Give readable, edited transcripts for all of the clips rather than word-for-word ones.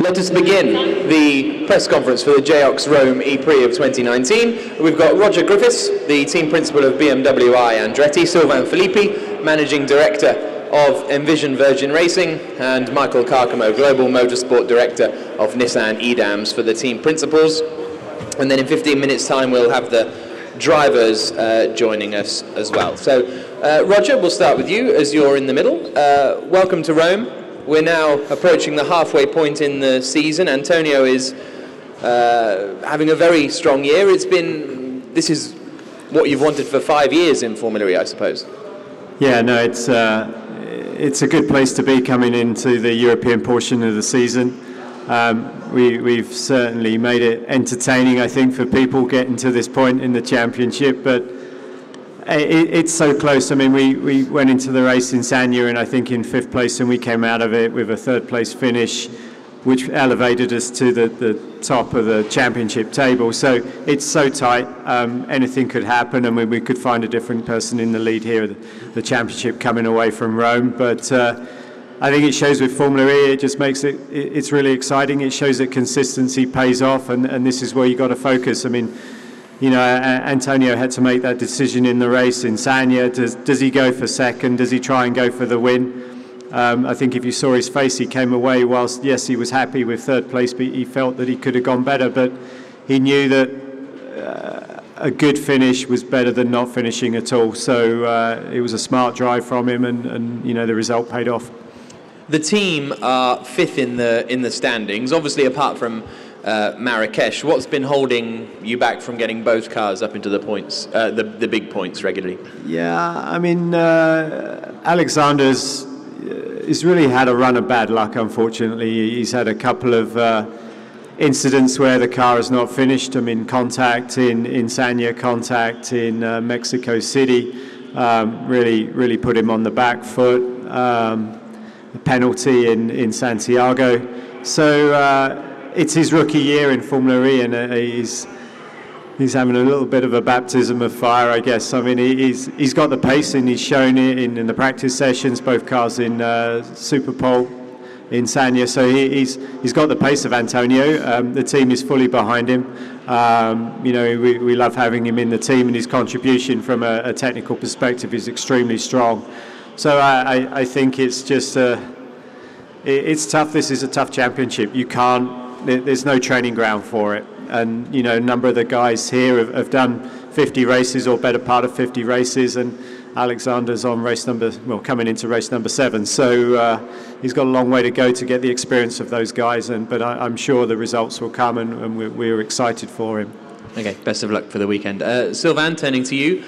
Let us begin the press conference for the Geox Rome E-Prix of 2019. We've got Roger Griffiths, the team principal of BMW I Andretti, Sylvain Filippi, managing director of Envision Virgin Racing, and Michael Carcamo, global motorsport director of Nissan EDAMS for the team principals. And then in 15 minutes time we'll have the drivers joining us as well. So Roger, we'll start with you as you're in the middle. Welcome to Rome. We're now approaching the halfway point in the season. Antonio is having a very strong year. This is what you've wanted for 5 years in Formula E, I suppose. Yeah, no, it's a good place to be coming into the European portion of the season. We've certainly made it entertaining, I think, for people getting to this point in the championship, but it's so close. I mean, we went into the race in Sanya, and I think in 5th place, and we came out of it with a 3rd place finish, which elevated us to the top of the championship table. So it's so tight, anything could happen, and we could find a different person in the lead here, the championship coming away from Rome. But I think it shows with Formula E, it just makes it's really exciting. It shows that consistency pays off, and this is where you got to focus. I mean, you know, Antonio had to make that decision in the race in Sanya. Does he go for second? Does he try and go for the win? I think if you saw his face, he came away whilst, yes, he was happy with 3rd place, but he felt that he could have gone better. But he knew that a good finish was better than not finishing at all. So it was a smart drive from him, and you know, the result paid off. The team are 5th in the standings. Obviously, apart from Marrakesh, what's been holding you back from getting both cars up into the points, the big points regularly? Yeah, I mean, Alexander's he's really had a run of bad luck, unfortunately. He's had a couple of incidents where the car has not finished. I mean, contact in Sanya, contact in Mexico City, really put him on the back foot. The penalty in Santiago. So it's his rookie year in Formula E, and he's having a little bit of a baptism of fire, I guess. I mean, he's got the pace, and he's shown it in the practice sessions, both cars in Superpole in Sanya. So he's got the pace of Antonio. The team is fully behind him. You know, we love having him in the team, and his contribution from a technical perspective is extremely strong. So I think it's just it's tough. This is a tough championship. There's no training ground for it. And, you know, a number of the guys here have done 50 races or better part of 50 races, and Alexander's on coming into race number 7. So he's got a long way to go to get the experience of those guys, but I'm sure the results will come, and we're excited for him. Okay, best of luck for the weekend. Sylvain, turning to you,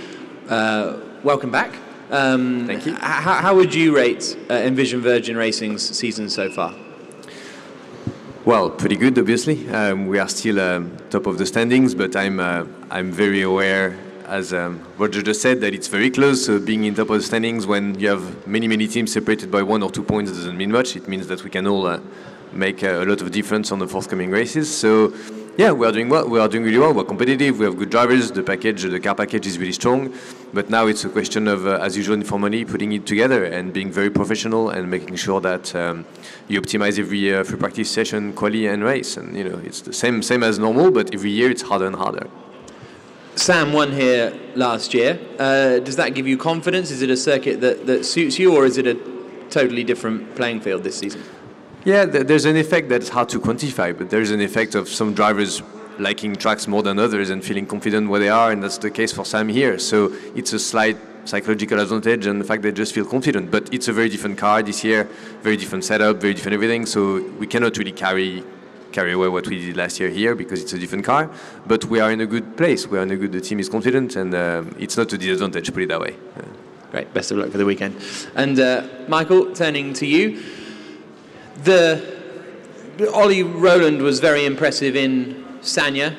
welcome back. Thank you. How would you rate Envision Virgin Racing's season so far? Well, pretty good, obviously. We are still top of the standings, but I'm very aware, as Roger just said, that it's very close. So being in top of the standings when you have many teams separated by 1 or 2 points doesn't mean much. It means that we can all make a lot of difference on the forthcoming races. So yeah, we are doing well. We are doing really well. We're competitive. We have good drivers. The car package is really strong. But now it's a question of, as usual in Formula E, putting it together and being very professional and making sure that you optimize every free practice session, quali and race. And you know, it's the same as normal, but every year it's harder and harder. Sam won here last year. Does that give you confidence? Is it a circuit that suits you, or is it a totally different playing field this season? Yeah, there's an effect that's hard to quantify, but there's an effect of some drivers liking tracks more than others and feeling confident where they are, and that's the case for Sam here. So it's a slight psychological advantage and the fact they just feel confident. But it's a very different car this year, very different setup, very different everything, so we cannot really carry away what we did last year here because it's a different car. But we are in a good place. The team is confident, and it's not a disadvantage, put it that way. Great, best of luck for the weekend. And Michael, turning to you. Ollie Rowland was very impressive in Sanya.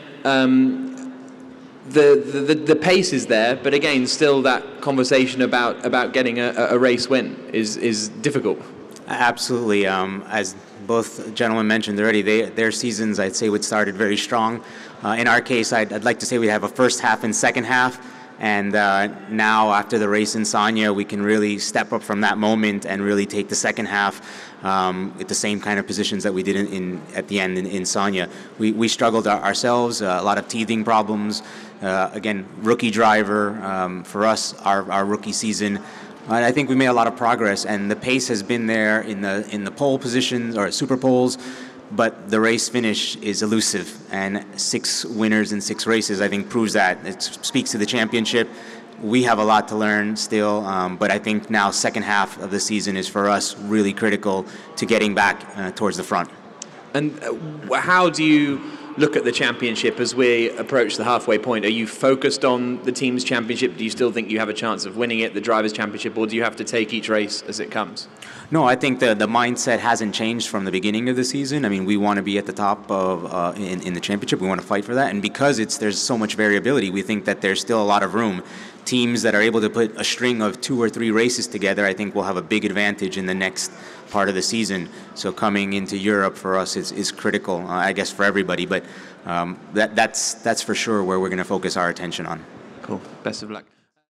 The pace is there, but again, still that conversation about getting a race win is difficult. Absolutely. As both gentlemen mentioned already, their seasons, I'd say, would started very strong. In our case, I'd like to say we have a first half and second half. And now, after the race in Sanya, we can really step up from that moment and really take the second half at the same kind of positions that we did at the end in Sanya. We struggled ourselves, a lot of teething problems. Again, rookie driver for us, our rookie season. And I think we made a lot of progress, and the pace has been there in the pole positions or super poles, but the race finish is elusive. And 6 winners in 6 races, I think, proves that. It speaks to the championship. We have a lot to learn still, but I think now second half of the season is for us really critical to getting back towards the front. And how do you look at the championship as we approach the halfway point? Are you focused on the team's championship? Do you still think you have a chance of winning it, the drivers' championship, or do you have to take each race as it comes? No, I think the mindset hasn't changed from the beginning of the season. I mean, we want to be at the top of in the championship. We want to fight for that, and because there's so much variability, we think that there's still a lot of room. Teams that are able to put a string of 2 or 3 races together, I think will have a big advantage in the next part of the season. So coming into Europe for us is critical, I guess, for everybody. But that's for sure where we're going to focus our attention on. Cool. Best of luck.